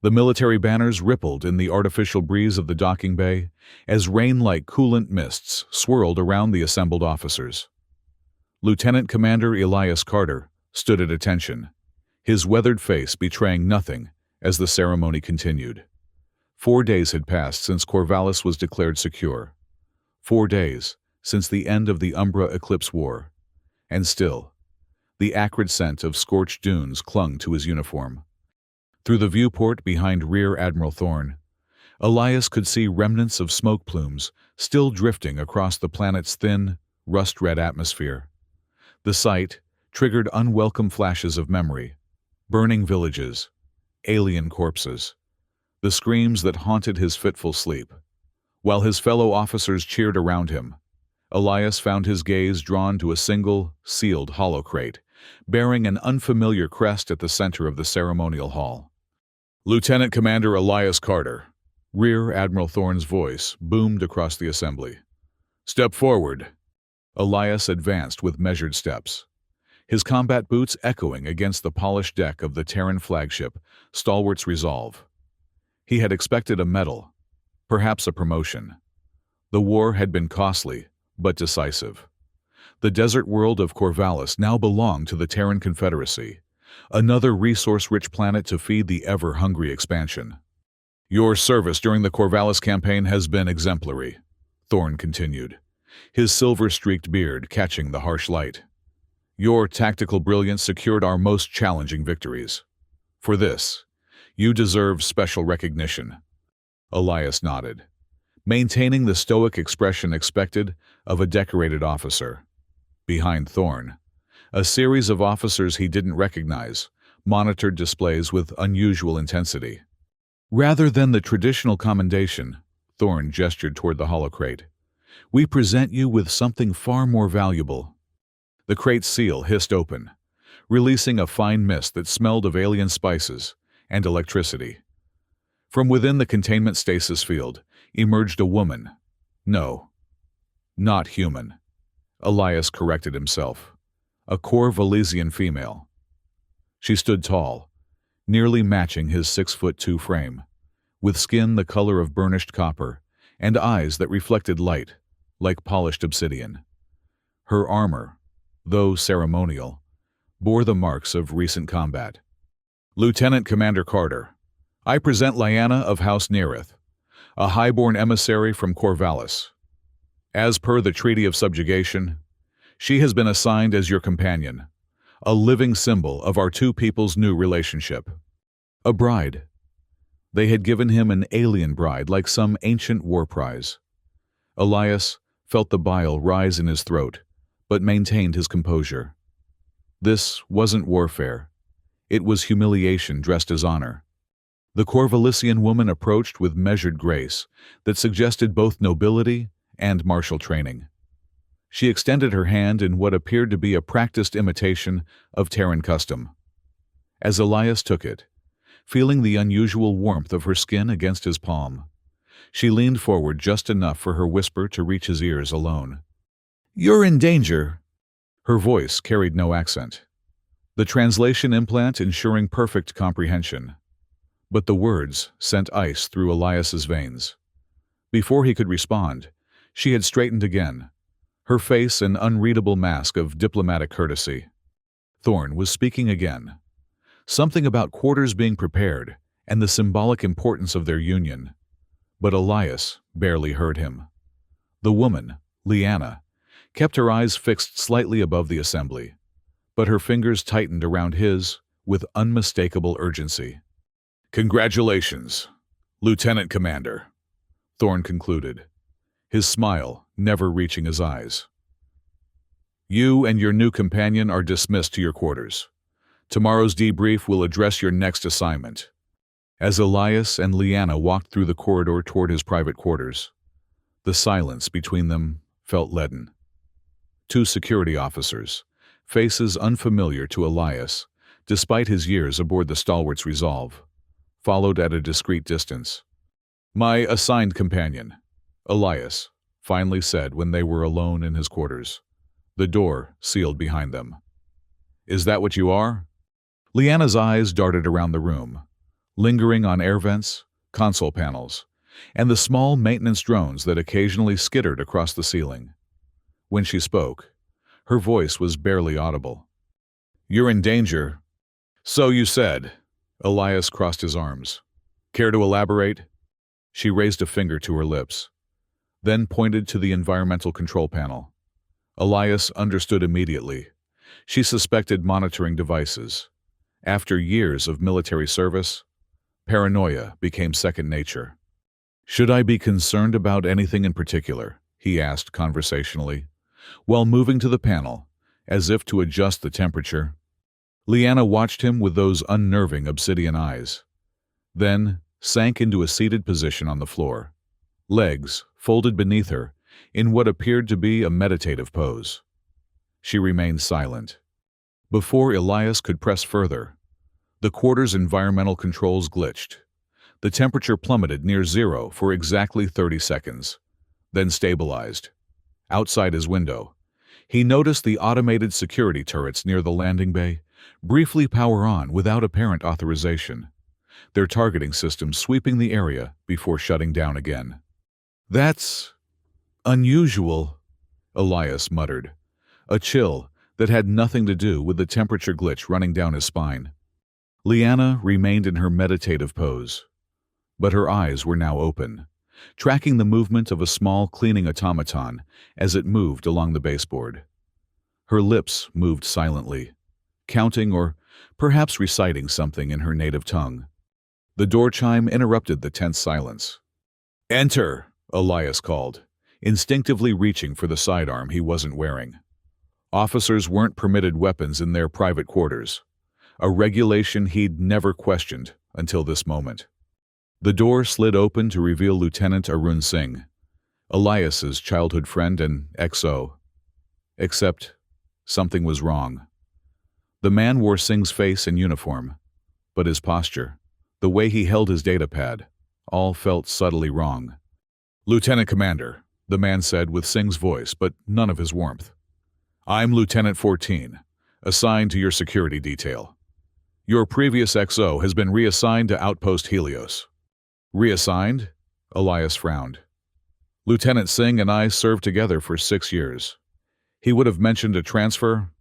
The military banners rippled in the artificial breeze of the docking bay as rain-like coolant mists swirled around the assembled officers. Lieutenant Commander Elias Carter stood at attention, his weathered face betraying nothing as the ceremony continued. 4 days had passed since Corvallis was declared secure. 4 days since the end of the Umbra Eclipse War. And still, the acrid scent of scorched dunes clung to his uniform. Through the viewport behind Rear Admiral Thorne, Elias could see remnants of smoke plumes still drifting across the planet's thin, rust-red atmosphere. The sight triggered unwelcome flashes of memory: burning villages, alien corpses, the screams that haunted his fitful sleep. While his fellow officers cheered around him, Elias found his gaze drawn to a single, sealed holocrate, bearing an unfamiliar crest at the center of the ceremonial hall. "Lieutenant Commander Elias Carter," Rear Admiral Thorne's voice boomed across the assembly. "Step forward." Elias advanced with measured steps, his combat boots echoing against the polished deck of the Terran flagship, Stalwart's Resolve. He had expected a medal, perhaps a promotion. The war had been costly, but decisive. The desert world of Corvallis now belonged to the Terran Confederacy, another resource-rich planet to feed the ever-hungry expansion. "Your service during the Corvallis campaign has been exemplary," Thorne continued, his silver-streaked beard catching the harsh light. "Your tactical brilliance secured our most challenging victories. For this, you deserve special recognition." Elias nodded, maintaining the stoic expression expected of a decorated officer. Behind Thorne, a series of officers he didn't recognize monitored displays with unusual intensity. Rather than the traditional commendation, Thorne gestured toward the holocrate. "We present you with something far more valuable." The crate's seal hissed open, releasing a fine mist that smelled of alien spices and electricity. From within the containment stasis field emerged a woman. No, not human. Elias corrected himself. A Corvallisian female. She stood tall, nearly matching his 6'2" frame, with skin the color of burnished copper and eyes that reflected light, like polished obsidian. Her armor, though ceremonial, bore the marks of recent combat. "Lieutenant Commander Carter, I present Lyanna of House Nearith, a highborn emissary from Corvallis. As per the Treaty of Subjugation, she has been assigned as your companion, a living symbol of our two peoples' new relationship. A bride. They had given him an alien bride like some ancient war prize." Elias felt the bile rise in his throat, but maintained his composure. This wasn't warfare. It was humiliation dressed as honor. The Corvallisian woman approached with measured grace that suggested both nobility and martial training. She extended her hand in what appeared to be a practiced imitation of Terran custom. As Elias took it, feeling the unusual warmth of her skin against his palm, she leaned forward just enough for her whisper to reach his ears alone. "You're in danger." Her voice carried no accent, the translation implant ensuring perfect comprehension. But the words sent ice through Elias's veins. Before he could respond, she had straightened again, her face an unreadable mask of diplomatic courtesy. Thorne was speaking again. Something about quarters being prepared and the symbolic importance of their union. But Elias barely heard him. The woman, Lyanna, kept her eyes fixed slightly above the assembly, but her fingers tightened around his with unmistakable urgency. "Congratulations, Lieutenant Commander," Thorne concluded, his smile never reaching his eyes. "You and your new companion are dismissed to your quarters. Tomorrow's debrief will address your next assignment." As Elias and Lyanna walked through the corridor toward his private quarters, the silence between them felt leaden. Two security officers, faces unfamiliar to Elias, despite his years aboard the Stalwart's Resolve, followed at a discreet distance. "My assigned companion," Elias finally said when they were alone in his quarters, the door sealed behind them. "Is that what you are?" Lyanna's eyes darted around the room, lingering on air vents, console panels, and the small maintenance drones that occasionally skittered across the ceiling. When she spoke, her voice was barely audible. "You're in danger." "So you said." Elias crossed his arms. "Care to elaborate?" She raised a finger to her lips, then pointed to the environmental control panel. Elias understood immediately. She suspected monitoring devices. After years of military service, paranoia became second nature. "Should I be concerned about anything in particular?" he asked conversationally, while moving to the panel, as if to adjust the temperature. Leanna watched him with those unnerving obsidian eyes, then sank into a seated position on the floor, legs folded beneath her in what appeared to be a meditative pose. She remained silent. Before Elias could press further, the quarter's environmental controls glitched. The temperature plummeted near zero for exactly 30 seconds, then stabilized. Outside his window, he noticed the automated security turrets near the landing bay briefly power on without apparent authorization, their targeting system sweeping the area before shutting down again. "That's unusual," Elias muttered, a chill that had nothing to do with the temperature glitch running down his spine. Leanna remained in her meditative pose, but her eyes were now open, tracking the movement of a small cleaning automaton as it moved along the baseboard. Her lips moved silently, counting or perhaps reciting something in her native tongue. The door chime interrupted the tense silence. "Enter," Elias called, instinctively reaching for the sidearm he wasn't wearing. Officers weren't permitted weapons in their private quarters, a regulation he'd never questioned until this moment. The door slid open to reveal Lieutenant Arun Singh, Elias's childhood friend and XO. Except something was wrong. The man wore Singh's face and uniform, but his posture, the way he held his datapad, all felt subtly wrong. "Lieutenant Commander," the man said with Singh's voice but none of his warmth. "I'm Lieutenant 14, assigned to your security detail. Your previous XO has been reassigned to Outpost Helios." "Reassigned?" Elias frowned. "Lieutenant Singh and I served together for 6 years. He would have mentioned a transfer."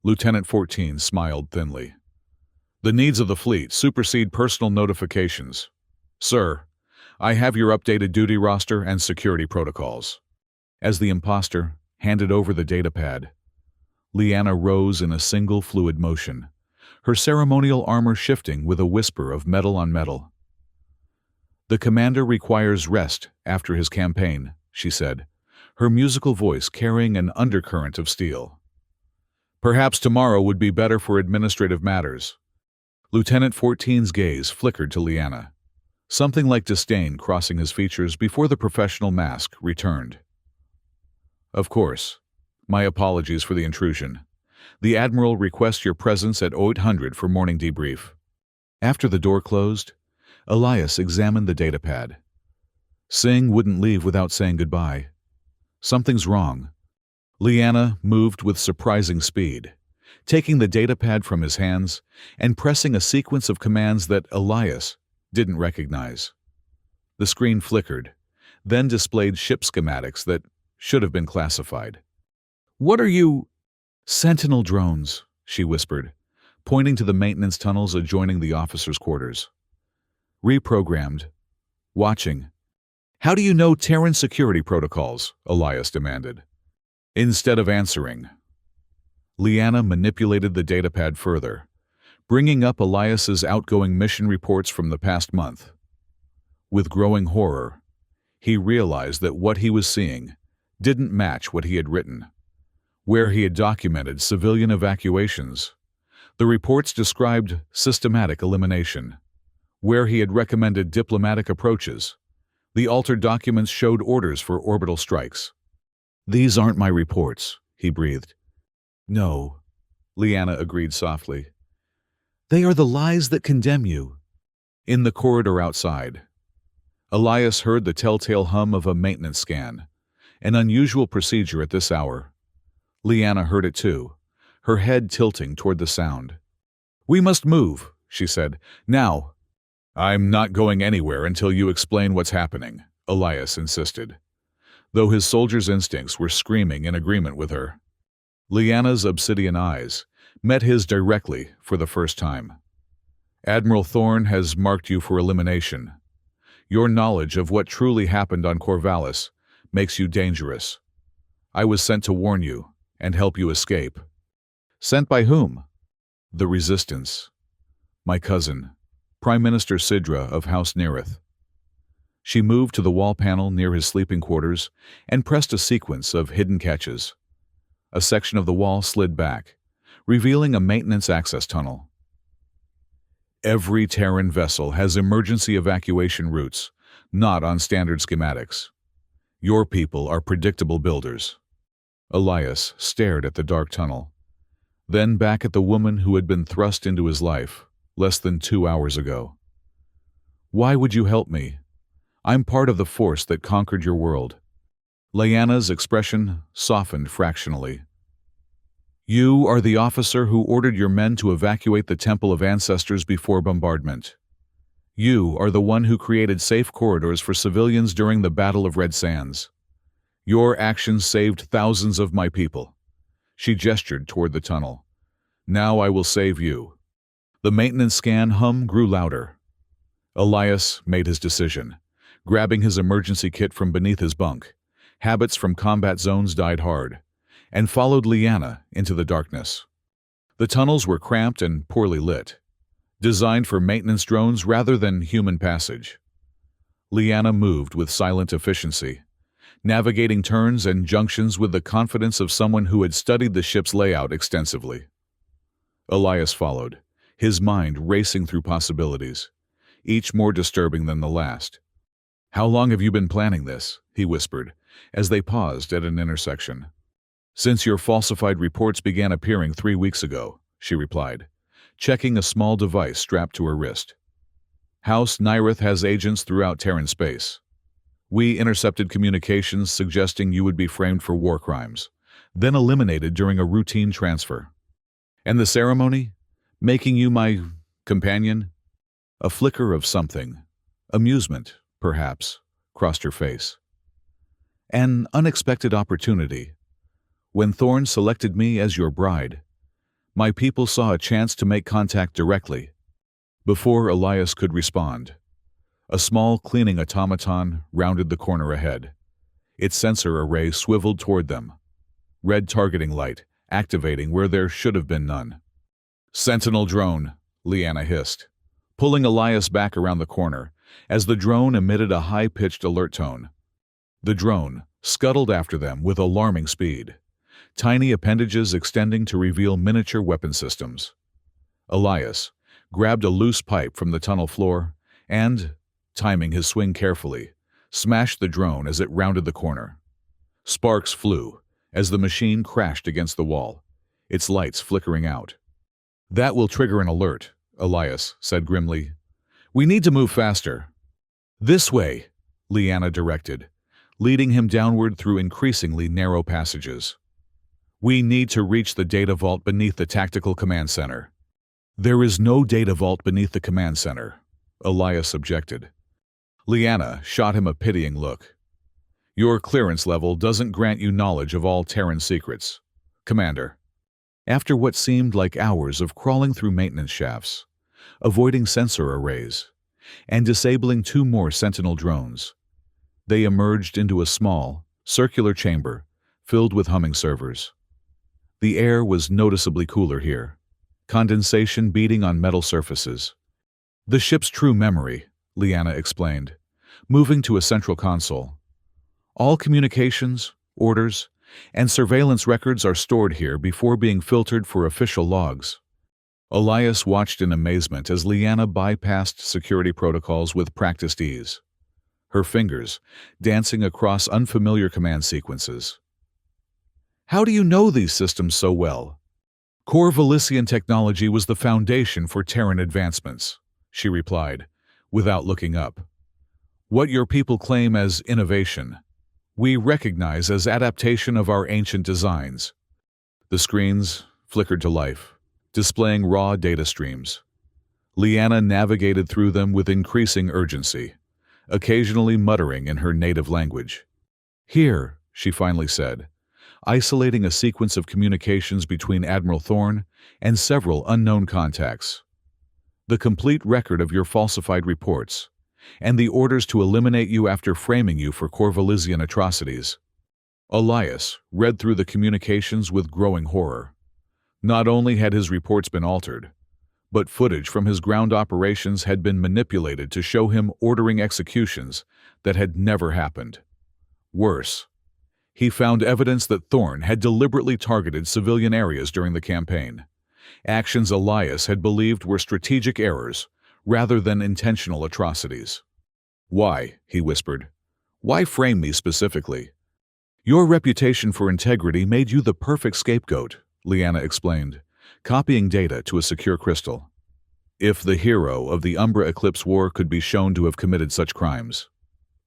Lieutenant 14 smiled thinly. "The needs of the fleet supersede personal notifications. Sir, I have your updated duty roster and security protocols." As the imposter handed over the datapad, Leanna rose in a single fluid motion, her ceremonial armor shifting with a whisper of metal on metal. "The commander requires rest after his campaign," she said, her musical voice carrying an undercurrent of steel. "Perhaps tomorrow would be better for administrative matters." Lieutenant 14's gaze flickered to Leanna, something like disdain crossing his features before the professional mask returned. "Of course. My apologies for the intrusion. The Admiral requests your presence at 0800 for morning debrief." After the door closed, Elias examined the datapad. Singh wouldn't leave without saying goodbye. Something's wrong. Leanna moved with surprising speed, taking the datapad from his hands and pressing a sequence of commands that Elias didn't recognize. The screen flickered, then displayed ship schematics that should have been classified. "What are you—" "Sentinel drones," she whispered, pointing to the maintenance tunnels adjoining the officers' quarters. "Reprogrammed. Watching." "How do you know Terran security protocols?" Elias demanded. Instead of answering, Leanna manipulated the datapad further, bringing up Elias's outgoing mission reports from the past month. With growing horror, he realized that what he was seeing didn't match what he had written. Where he had documented civilian evacuations, the reports described systematic elimination. Where he had recommended diplomatic approaches, the altered documents showed orders for orbital strikes. "These aren't my reports," he breathed. "No," Leanna agreed softly. "They are the lies that condemn you." In the corridor outside, Elias heard the telltale hum of a maintenance scan, an unusual procedure at this hour. Leanna heard it too, her head tilting toward the sound. "We must move," she said. "Now." I'm not going anywhere until you explain what's happening, Elias insisted, though his soldier's instincts were screaming in agreement with her. Lyanna's obsidian eyes met his directly for the first time. Admiral Thorne has marked you for elimination. Your knowledge of what truly happened on Corvallis makes you dangerous. I was sent to warn you and help you escape. Sent by whom? The Resistance. My cousin, Prime Minister Sidra of House Nerith. She moved to the wall panel near his sleeping quarters and pressed a sequence of hidden catches. A section of the wall slid back, revealing a maintenance access tunnel. Every Terran vessel has emergency evacuation routes, not on standard schematics. Your people are predictable builders. Elias stared at the dark tunnel, then back at the woman who had been thrust into his life less than 2 hours ago. Why would you help me? I'm part of the force that conquered your world. Lyanna's expression softened fractionally. You are the officer who ordered your men to evacuate the Temple of Ancestors before bombardment. You are the one who created safe corridors for civilians during the Battle of Red Sands. Your actions saved thousands of my people. She gestured toward the tunnel. Now I will save you. The maintenance scan hum grew louder. Elias made his decision, grabbing his emergency kit from beneath his bunk. Habits from combat zones died hard, and followed Lyanna into the darkness. The tunnels were cramped and poorly lit, designed for maintenance drones rather than human passage. Lyanna moved with silent efficiency, navigating turns and junctions with the confidence of someone who had studied the ship's layout extensively. Elias followed, his mind racing through possibilities, each more disturbing than the last. How long have you been planning this? He whispered, as they paused at an intersection. Since your falsified reports began appearing 3 weeks ago, she replied, checking a small device strapped to her wrist. House Nerith has agents throughout Terran space. We intercepted communications suggesting you would be framed for war crimes, then eliminated during a routine transfer. And the ceremony? Making you my companion? A flicker of something, amusement, perhaps, crossed her face. An unexpected opportunity. When Thorne selected me as your bride, my people saw a chance to make contact directly. Before Elias could respond, a small cleaning automaton rounded the corner ahead. Its sensor array swiveled toward them, red targeting light activating where there should have been none. Sentinel drone, Lyanna hissed, pulling Elias back around the corner as the drone emitted a high-pitched alert tone. The drone scuttled after them with alarming speed, tiny appendages extending to reveal miniature weapon systems. Elias grabbed a loose pipe from the tunnel floor and, timing his swing carefully, smashed the drone as it rounded the corner. Sparks flew as the machine crashed against the wall, its lights flickering out. That will trigger an alert, Elias said grimly. We need to move faster. This way, Lyanna directed, leading him downward through increasingly narrow passages. We need to reach the data vault beneath the tactical command center. There is no data vault beneath the command center, Elias objected. Lyanna shot him a pitying look. Your clearance level doesn't grant you knowledge of all Terran secrets, Commander. After what seemed like hours of crawling through maintenance shafts, avoiding sensor arrays, and disabling 2 more Sentinel drones, they emerged into a small, circular chamber filled with humming servers. The air was noticeably cooler here, condensation beating on metal surfaces. The ship's true memory, Lyanna explained, moving to a central console. All communications, orders, and surveillance records are stored here before being filtered for official logs. Elias watched in amazement as Lyanna bypassed security protocols with practiced ease, her fingers dancing across unfamiliar command sequences. How do you know these systems so well? Corvallissian technology was the foundation for Terran advancements, she replied, without looking up. What your people claim as innovation, we recognize as adaptation of our ancient designs. The screens flickered to life, displaying raw data streams. Leanna navigated through them with increasing urgency, occasionally muttering in her native language. "Here," she finally said, isolating a sequence of communications between Admiral Thorne and several unknown contacts. "The complete record of your falsified reports, and the orders to eliminate you after framing you for Corvalisian atrocities." Elias read through the communications with growing horror. Not only had his reports been altered, but footage from his ground operations had been manipulated to show him ordering executions that had never happened. Worse, he found evidence that Thorne had deliberately targeted civilian areas during the campaign, actions Elias had believed were strategic errors rather than intentional atrocities. "Why?" he whispered. "Why frame me specifically?" "Your reputation for integrity made you the perfect scapegoat," Leanna explained, copying data to a secure crystal. "If the hero of the Umbra Eclipse War could be shown to have committed such crimes,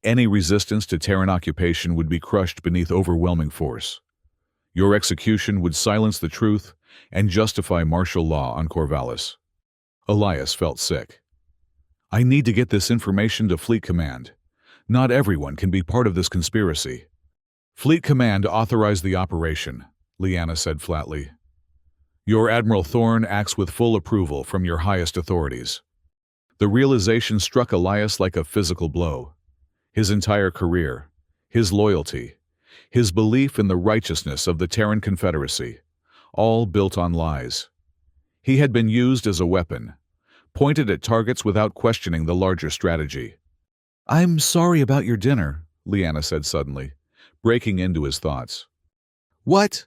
any resistance to Terran occupation would be crushed beneath overwhelming force. Your execution would silence the truth and justify martial law on Corvallis." Elias felt sick. "I need to get this information to Fleet Command. Not everyone can be part of this conspiracy." "Fleet Command authorized the operation," Leanna said flatly. "Your Admiral Thorne acts with full approval from your highest authorities." The realization struck Elias like a physical blow. His entire career, his loyalty, his belief in the righteousness of the Terran Confederacy, all built on lies. He had been used as a weapon, pointed at targets without questioning the larger strategy. "I'm sorry about your dinner," Leanna said suddenly, breaking into his thoughts. "What?"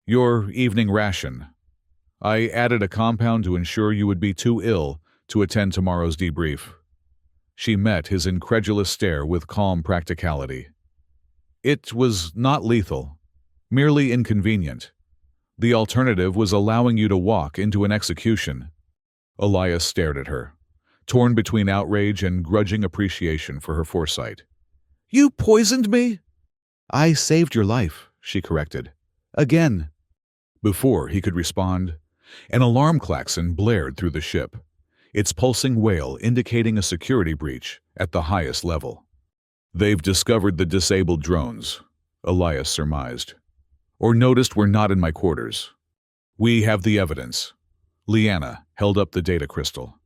"Your evening ration. I added a compound to ensure you would be too ill to attend tomorrow's debrief." She met his incredulous stare with calm practicality. "It was not lethal, merely inconvenient. The alternative was allowing you to walk into an execution." Elias stared at her, torn between outrage and grudging appreciation for her foresight. "You poisoned me?" "I saved your life," she corrected. "Again." Before he could respond, an alarm klaxon blared through the ship, its pulsing wail indicating a security breach at the highest level. "They've discovered the disabled drones," Elias surmised. "Or noticed we're not in my quarters. We have the evidence." Leanna held up the data crystal.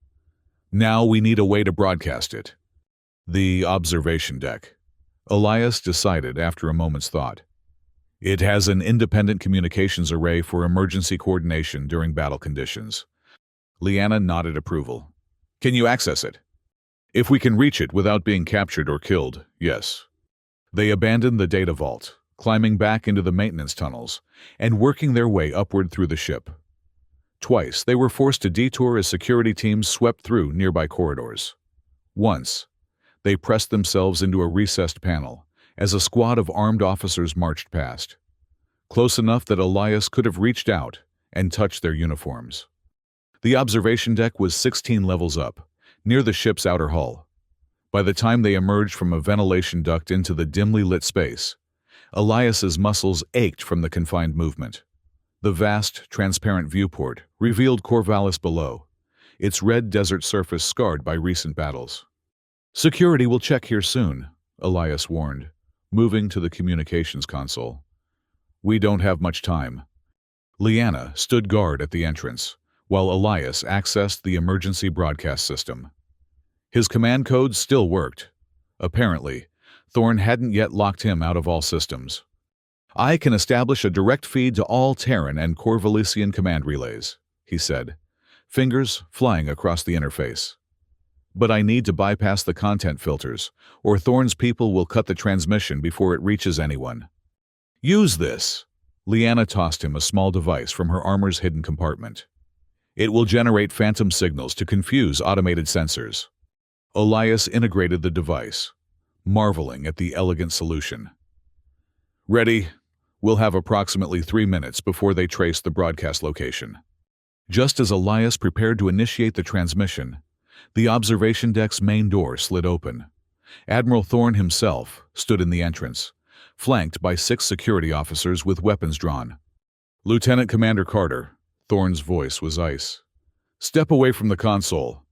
"Now we need a way to broadcast it." "The observation deck," Elias decided after a moment's thought. "It has an independent communications array for emergency coordination during battle conditions." Leanna nodded approval. "Can you access it?" "If we can reach it without being captured or killed, yes." They abandoned the data vault, climbing back into the maintenance tunnels and working their way upward through the ship. Twice they were forced to detour as security teams swept through nearby corridors. Once, they pressed themselves into a recessed panel as a squad of armed officers marched past, close enough that Elias could have reached out and touched their uniforms. The observation deck was 16 levels up, near the ship's outer hull. By the time they emerged from a ventilation duct into the dimly lit space, Elias's muscles ached from the confined movement. The vast, transparent viewport revealed Corvallis below, its red desert surface scarred by recent battles. "Security will check here soon," Elias warned, moving to the communications console. "We don't have much time." Leanna stood guard at the entrance, while Elias accessed the emergency broadcast system. His command codes still worked. Apparently, Thorne hadn't yet locked him out of all systems. "I can establish a direct feed to all Terran and Corvalisian command relays," he said, fingers flying across the interface. "But I need to bypass the content filters, or Thorne's people will cut the transmission before it reaches anyone." "Use this." Leanna tossed him a small device from her armor's hidden compartment. "It will generate phantom signals to confuse automated sensors." Elias integrated the device, marveling at the elegant solution. "Ready? We'll have approximately 3 minutes before they trace the broadcast location." Just as Elias prepared to initiate the transmission, the observation deck's main door slid open. Admiral Thorne himself stood in the entrance, flanked by 6 security officers with weapons drawn. "Lieutenant Commander Carter," Thorne's voice was ice. Step away from the console.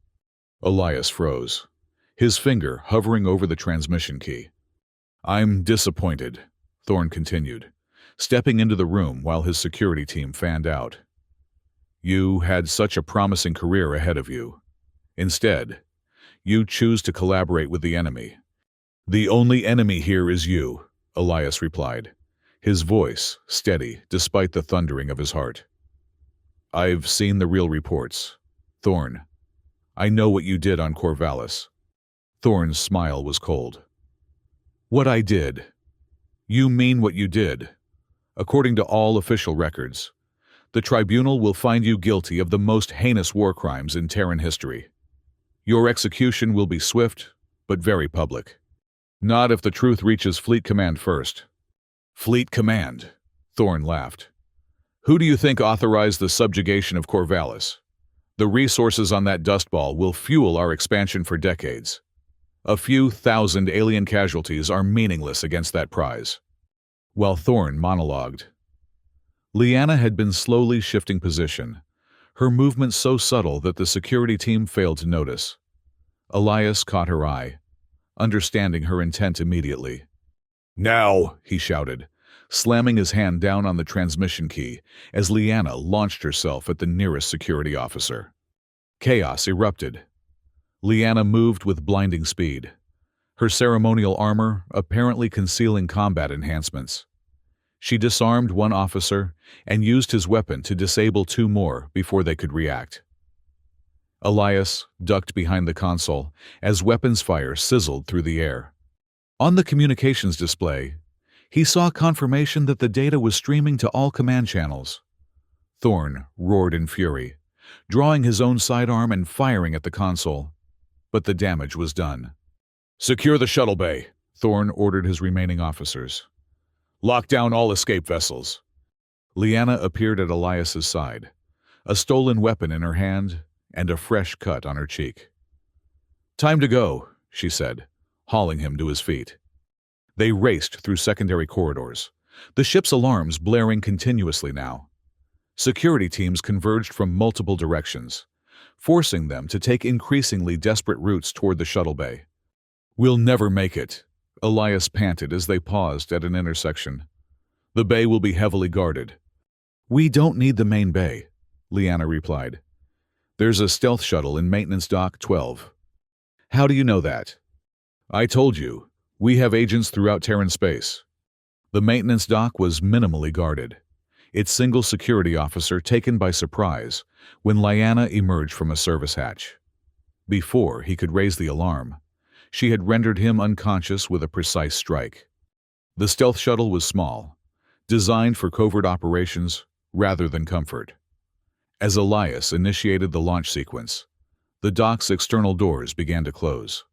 Elias froze, his finger hovering over the transmission key. I'm disappointed, Thorne continued, stepping into the room while his security team fanned out. You had such a promising career ahead of you. Instead, you choose to collaborate with the enemy. The only enemy here is you, Elias replied, his voice steady despite the thundering of his heart. I've seen the real reports. Thorne, I know what you did on Corvallis. Thorne's smile was cold. What I did? You mean what you did? According to all official records, the tribunal will find you guilty of the most heinous war crimes in Terran history. Your execution will be swift, but very public. Not if the truth reaches Fleet Command first. Fleet Command, Thorne laughed. Who do you think authorized the subjugation of Corvallis? The resources on that dust ball will fuel our expansion for decades. A few thousand alien casualties are meaningless against that prize. While Thorne monologued, Liana had been slowly shifting position, her movement so subtle that the security team failed to notice. Elias caught her eye, understanding her intent immediately. Now, he shouted, slamming his hand down on the transmission key as Liana launched herself at the nearest security officer. Chaos erupted. Liana moved with blinding speed, her ceremonial armor apparently concealing combat enhancements. She disarmed one officer and used his weapon to disable two more before they could react. Elias ducked behind the console as weapons fire sizzled through the air. On the communications display, he saw confirmation that the data was streaming to all command channels. Thorne roared in fury, drawing his own sidearm and firing at the console. But the damage was done. Secure the shuttle bay, Thorne ordered his remaining officers. Lock down all escape vessels. Liana appeared at Elias's side, a stolen weapon in her hand and a fresh cut on her cheek. Time to go, she said, hauling him to his feet. They raced through secondary corridors, the ship's alarms blaring continuously now. Security teams converged from multiple directions, forcing them to take increasingly desperate routes toward the shuttle bay. We'll never make it, Elias panted as they paused at an intersection. The bay will be heavily guarded. We don't need the main bay, Liana replied. There's a stealth shuttle in Maintenance Dock 12. How do you know that? I told you, we have agents throughout Terran space. The maintenance dock was minimally guarded, its single security officer taken by surprise when Liana emerged from a service hatch. Before he could raise the alarm, she had rendered him unconscious with a precise strike. The stealth shuttle was small, designed for covert operations rather than comfort. As Elias initiated the launch sequence, the dock's external doors began to close.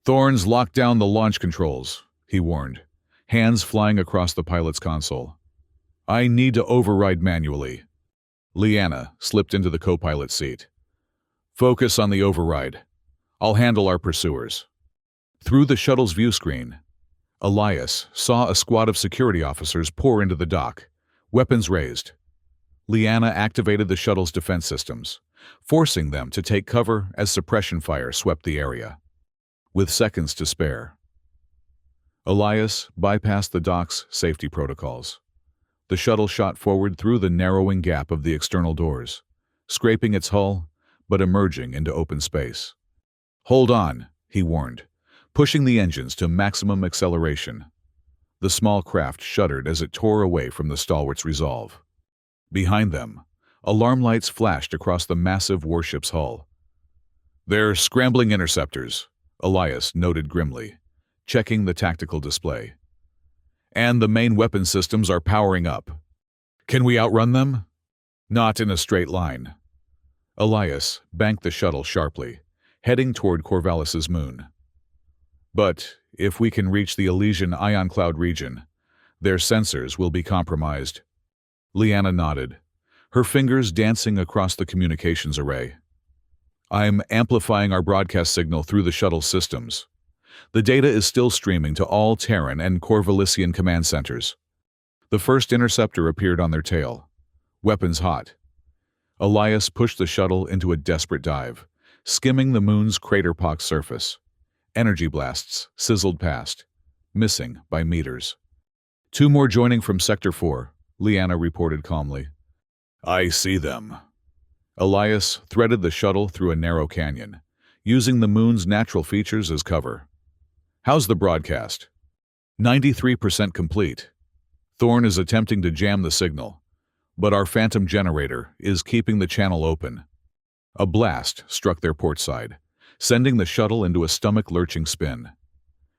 Thorne's locked down the launch controls, he warned, hands flying across the pilot's console. I need to override manually. Liana slipped into the co-pilot seat. Focus on the override. I'll handle our pursuers. Through the shuttle's view screen, Elias saw a squad of security officers pour into the dock, weapons raised. Liana activated the shuttle's defense systems, forcing them to take cover as suppression fire swept the area. With seconds to spare, Elias bypassed the dock's safety protocols. The shuttle shot forward through the narrowing gap of the external doors, scraping its hull but emerging into open space. Hold on, he warned, pushing the engines to maximum acceleration. The small craft shuddered as it tore away from the stalwart's resolve. Behind them, alarm lights flashed across the massive warship's hull. They're scrambling interceptors, Elias noted grimly, checking the tactical display. And the main weapon systems are powering up. Can we outrun them? Not in a straight line. Elias banked the shuttle sharply, heading toward Corvallis's moon. But if we can reach the Elysian ion cloud region, their sensors will be compromised. Liana nodded, her fingers dancing across the communications array. I'm amplifying our broadcast signal through the shuttle systems. The data is still streaming to all Terran and Corvallissian command centers. The first interceptor appeared on their tail, weapons hot. Elias pushed the shuttle into a desperate dive, skimming the moon's crater-pocked surface. Energy blasts sizzled past, missing by meters. Two more joining from Sector 4, Liana reported calmly. I see them. Elias threaded the shuttle through a narrow canyon, using the moon's natural features as cover. How's the broadcast? 93% complete. Thorn is attempting to jam the signal, but our phantom generator is keeping the channel open. A blast struck their port side, sending the shuttle into a stomach-lurching spin.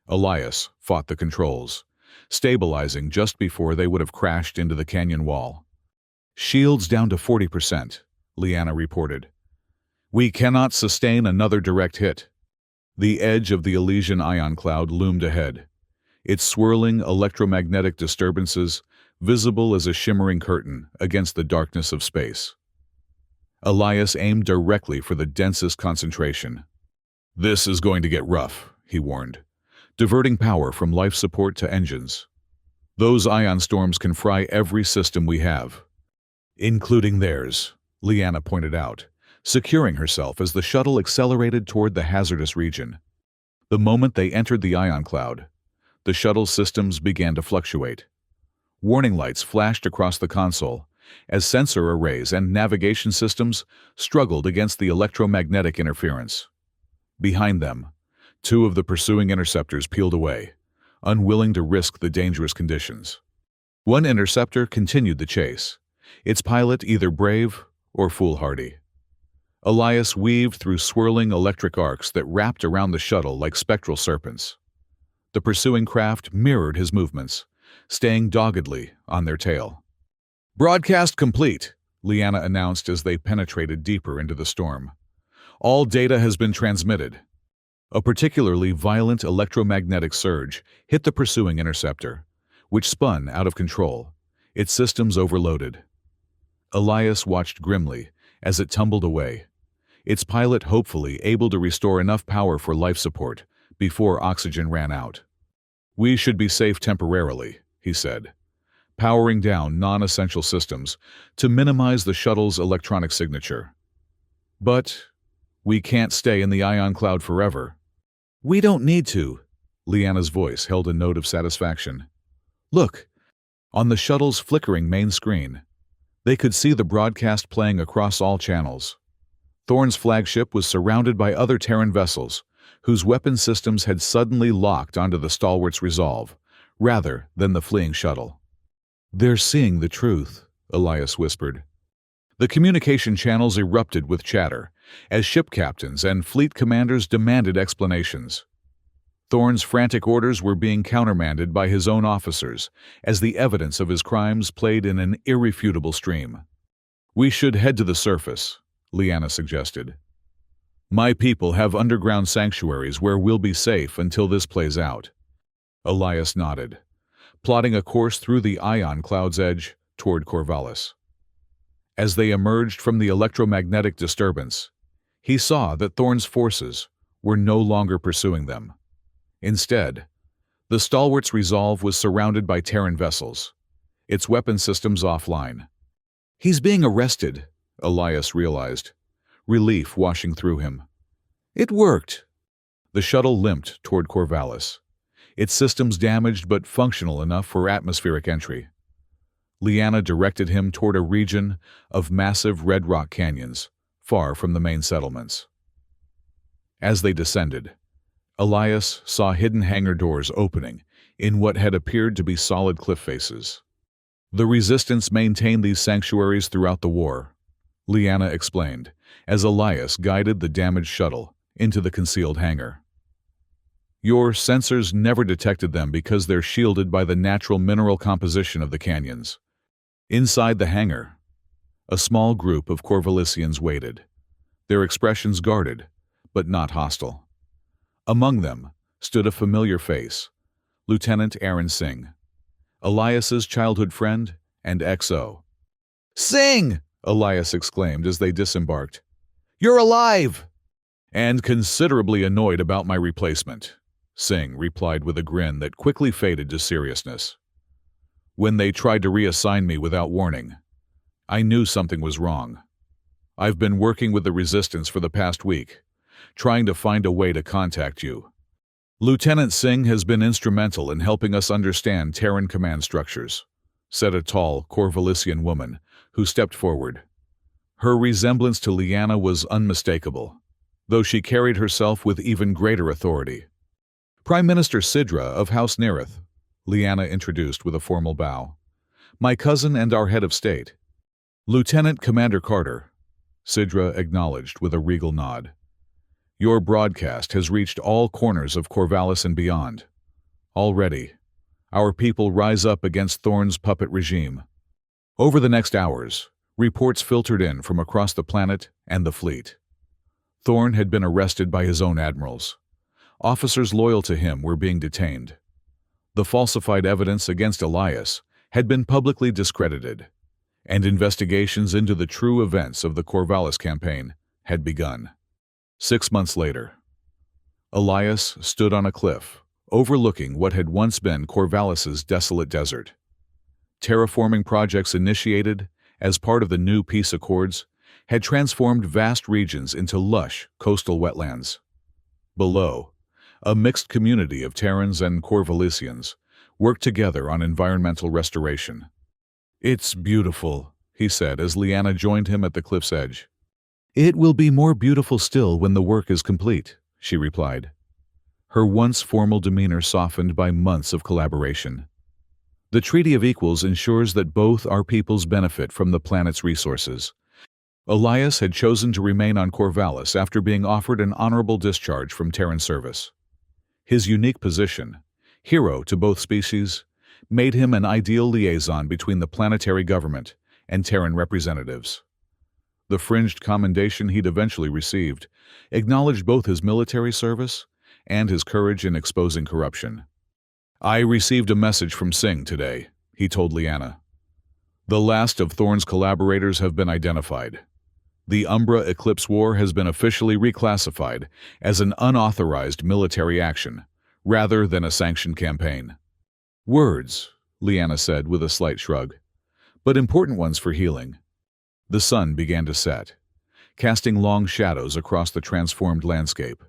Elias fought the controls, stabilizing just before they would have crashed into the canyon wall. Shields down to 40%, Liana reported. We cannot sustain another direct hit. The edge of the Elysian ion cloud loomed ahead, its swirling electromagnetic disturbances visible as a shimmering curtain against the darkness of space. Elias aimed directly for the densest concentration. This is going to get rough, he warned, diverting power from life support to engines. Those ion storms can fry every system we have. Including theirs, Liana pointed out, securing herself as the shuttle accelerated toward the hazardous region. The moment they entered the ion cloud, the shuttle's systems began to fluctuate. Warning lights flashed across the console as sensor arrays and navigation systems struggled against the electromagnetic interference. Behind them, two of the pursuing interceptors peeled away, unwilling to risk the dangerous conditions. One interceptor continued the chase, its pilot either brave or foolhardy. Elias weaved through swirling electric arcs that wrapped around the shuttle like spectral serpents. The pursuing craft mirrored his movements, staying doggedly on their tail. Broadcast complete, Liana announced as they penetrated deeper into the storm. All data has been transmitted. A particularly violent electromagnetic surge hit the pursuing interceptor, which spun out of control, its systems overloaded. Elias watched grimly as it tumbled away, its pilot hopefully able to restore enough power for life support before oxygen ran out. We should be safe temporarily, he said, powering down non-essential systems to minimize the shuttle's electronic signature. But we can't stay in the ion cloud forever. We don't need to. Liana's voice held a note of satisfaction. Look, on the shuttle's flickering main screen, they could see the broadcast playing across all channels. Thorn's flagship was surrounded by other Terran vessels, whose weapon systems had suddenly locked onto the stalwart's resolve, rather than the fleeing shuttle. They're seeing the truth, Elias whispered. The communication channels erupted with chatter, as ship captains and fleet commanders demanded explanations. Thorn's frantic orders were being countermanded by his own officers, as the evidence of his crimes played in an irrefutable stream. We should head to the surface, Liana suggested. My people have underground sanctuaries where we'll be safe until this plays out. Elias nodded, plotting a course through the ion cloud's edge toward Corvallis. As they emerged from the electromagnetic disturbance, he saw that Thorn's forces were no longer pursuing them. Instead, the stalwart's resolve was surrounded by Terran vessels, its weapon systems offline. He's being arrested, Elias realized, relief washing through him. It worked. The shuttle limped toward Corvallis, its systems damaged but functional enough for atmospheric entry. Liana directed him toward a region of massive red rock canyons, far from the main settlements. As they descended, Elias saw hidden hangar doors opening in what had appeared to be solid cliff faces. The Resistance maintained these sanctuaries throughout the war, Liana explained, as Elias guided the damaged shuttle into the concealed hangar. Your sensors never detected them because they're shielded by the natural mineral composition of the canyons. Inside the hangar, a small group of Corvallisians waited, their expressions guarded, but not hostile. Among them stood a familiar face, Lieutenant Aaron Singh, Elias's childhood friend and XO. "Singh!" Elias exclaimed as they disembarked. "You're alive!" "And considerably annoyed about my replacement," Singh replied with a grin that quickly faded to seriousness. "When they tried to reassign me without warning, I knew something was wrong. I've been working with the Resistance for the past week, trying to find a way to contact you. Lieutenant Singh has been instrumental in helping us understand Terran command structures," said a tall, Corvalisian woman who stepped forward. Her resemblance to Lyanna was unmistakable, though she carried herself with even greater authority. "Prime Minister Sidra of House Nerith," Lyanna introduced with a formal bow. "My cousin and our head of state." "Lieutenant Commander Carter," Sidra acknowledged with a regal nod. "Your broadcast has reached all corners of Corvallis and beyond. Already, our people rise up against Thorn's puppet regime." Over the next hours, reports filtered in from across the planet and the fleet. Thorn had been arrested by his own admirals. Officers loyal to him were being detained. The falsified evidence against Elias had been publicly discredited, and investigations into the true events of the Corvallis campaign had begun. 6 months later, Elias stood on a cliff, overlooking what had once been Corvallis's desolate desert. Terraforming projects initiated as part of the new peace accords had transformed vast regions into lush coastal wetlands. Below, a mixed community of Terrans and Corvallisians worked together on environmental restoration. "It's beautiful," he said as Lyanna joined him at the cliff's edge. "It will be more beautiful still when the work is complete," she replied. Her once formal demeanor softened by months of collaboration. "The Treaty of Equals ensures that both our peoples benefit from the planet's resources." Elias had chosen to remain on Corvallis after being offered an honorable discharge from Terran service. His unique position, hero to both species, made him an ideal liaison between the planetary government and Terran representatives. The fringed commendation he'd eventually received acknowledged both his military service and his courage in exposing corruption. "I received a message from Singh today," he told Lyanna. "The last of Thorn's collaborators have been identified. The Umbra Eclipse War has been officially reclassified as an unauthorized military action, rather than a sanctioned campaign." "Words," Lyanna said with a slight shrug, "but important ones for healing." The sun began to set, casting long shadows across the transformed landscape.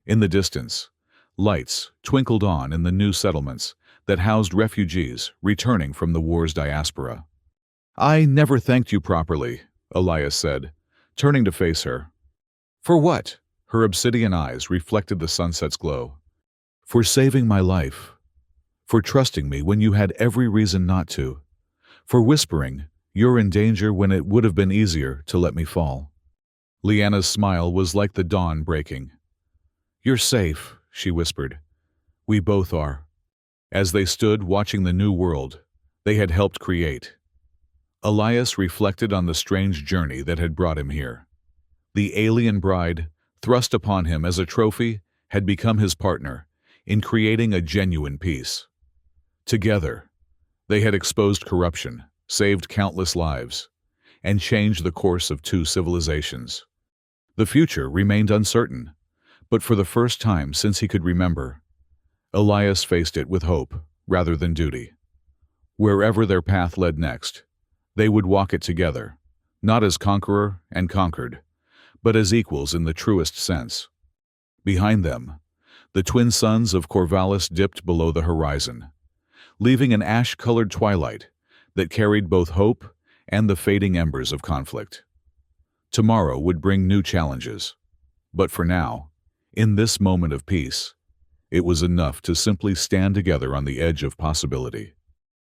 In the distance, lights twinkled on in the new settlements that housed refugees returning from the war's diaspora. "I never thanked you properly," Elias said, turning to face her. "For what?" Her obsidian eyes reflected the sunset's glow. "For saving my life. For trusting me when you had every reason not to. For whispering, 'You're in danger,' when it would have been easier to let me fall." Lyanna's smile was like the dawn breaking. "You're safe," she whispered. "We both are." As they stood watching the new world they had helped create, Elias reflected on the strange journey that had brought him here. The alien bride, thrust upon him as a trophy, had become his partner in creating a genuine peace. Together, they had exposed corruption, saved countless lives, and changed the course of two civilizations. The future remained uncertain, but for the first time since he could remember, Elias faced it with hope rather than duty. Wherever their path led next, they would walk it together, not as conqueror and conquered, but as equals in the truest sense. Behind them, the twin suns of Corvallis dipped below the horizon, leaving an ash-colored twilight that carried both hope and the fading embers of conflict. Tomorrow would bring new challenges, but for now, in this moment of peace, it was enough to simply stand together on the edge of possibility.